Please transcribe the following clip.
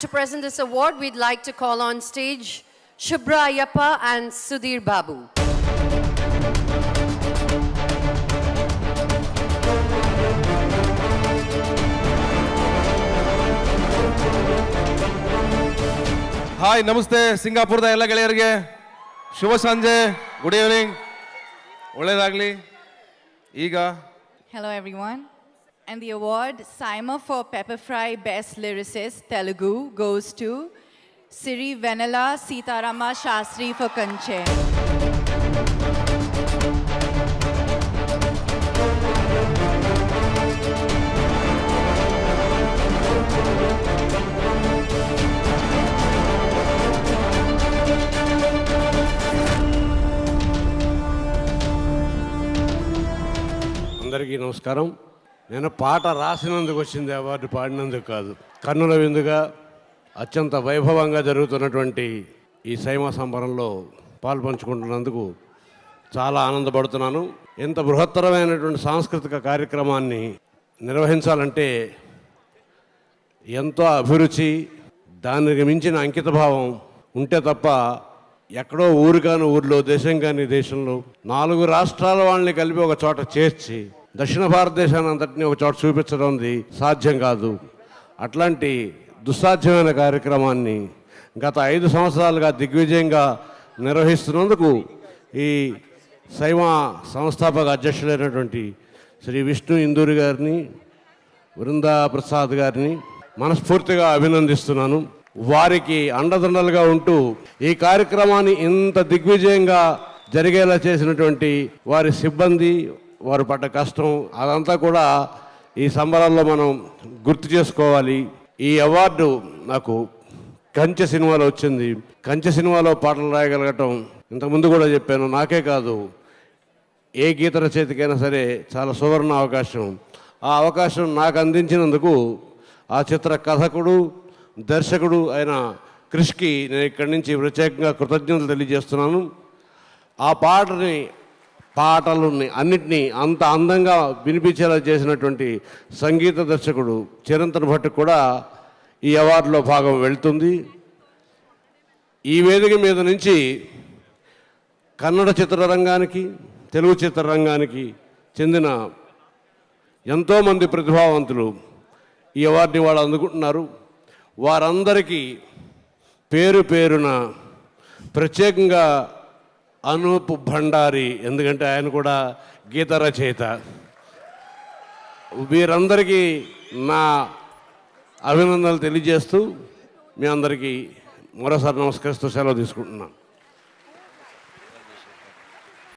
To present this award, we'd like to call on stage Shubhra Ayyappa and Sudhir Babu. Hi, Namaste, Singapore da ella ಗೆಳೆಯರಿಗೆ ಶುಭ ಸಂಜೆ, good evening, ಒಳ್ಳೆಯದಾಗಲಿ. ಈಗ Hello everyone. And the award, Saima for Pepper Fry Best Lyricist, Telugu, goes to Siri Venala Sitarama Shastri for Kanche. అందరికీ నమస్కారం. నేను పాట రాసినందుకు వచ్చింది, award పాడినందుకు కాదు. కన్నుల విందుగా అత్యంత వైభవంగా జరుగుతున్నటువంటి ఈ సైమా సంబరంలో పాల్పంచుకుంటున్నందుకు చాలా ఆనందపడుతున్నాను. ఇంత బృహత్తరమైనటువంటి సాంస్కృతిక కార్యక్రమాన్ని నిర్వహించాలంటే ఎంతో అభిరుచి, దానికి మించిన అంకితభావం ఉంటే తప్ప ఎక్కడో ఊరు కాని ఊరిలో, దేశం కాని దేశంలో 4 రాష్ట్రాల వాళ్ళని కలిపి ఒక చోట చేర్చి దక్షిణ భారతదేశాన్ని అంతటినీ ఒక చోట చూపించడం సాధ్యం కాదు. అట్లాంటి దుస్సాధ్యమైన కార్యక్రమాన్ని గత 5 సంవత్సరాలుగా దిగ్విజయంగా నిర్వహిస్తున్నందుకు ఈ సైమా సంస్థాపక అధ్యక్షులైనటువంటి శ్రీ విష్ణు ఇందూరి గారిని, బృందా ప్రసాద్ గారిని మనస్ఫూర్తిగా అభినందిస్తున్నాను. వారికి అండదండలుగా ఉంటూ ఈ కార్యక్రమాన్ని ఇంత దిగ్విజయంగా జరిగేలా చేసినటువంటి వారి సిబ్బంది, వారు పడ్డ కష్టం అదంతా కూడా ఈ సంబరాల్లో మనం గుర్తు చేసుకోవాలి. ఈ అవార్డు నాకు కంచె సినిమాలో వచ్చింది. కంచె సినిమాలో పాటలు రాయగలగటం ఇంతకుముందు కూడా చెప్పాను, నాకే కాదు ఏ గీత రచయితకైనా సరే చాలా సువర్ణ అవకాశం. ఆ అవకాశం నాకు అందించినందుకు ఆ చిత్ర కథకుడు, దర్శకుడు అయిన క్రిష్కి నేను ఇక్కడి నుంచి ప్రత్యేకంగా కృతజ్ఞతలు తెలియజేస్తున్నాను. ఆ పాటలని అన్నిటినీ అంత అందంగా వినిపించేలా చేసినటువంటి సంగీత దర్శకుడు చిరంతన్ భట్ కూడా ఈ అవార్డులో భాగం వెళ్తుంది. ఈ వేదిక మీద నుంచి కన్నడ చిత్రరంగానికి, తెలుగు చిత్రరంగానికి చెందిన ఎంతోమంది ప్రతిభావంతులు ఈ అవార్డుని వాళ్ళు అందుకుంటున్నారు. వారందరికీ పేరు పేరున ప్రత్యేకంగా అనూప్ భండారి, ఎందుకంటే ఆయన కూడా గీత రచయిత, వీరందరికీ నా అభినందనలు తెలియజేస్తూ మీ అందరికీ మరోసారి నమస్కరిస్తూ సెలవు తీసుకుంటున్నాను.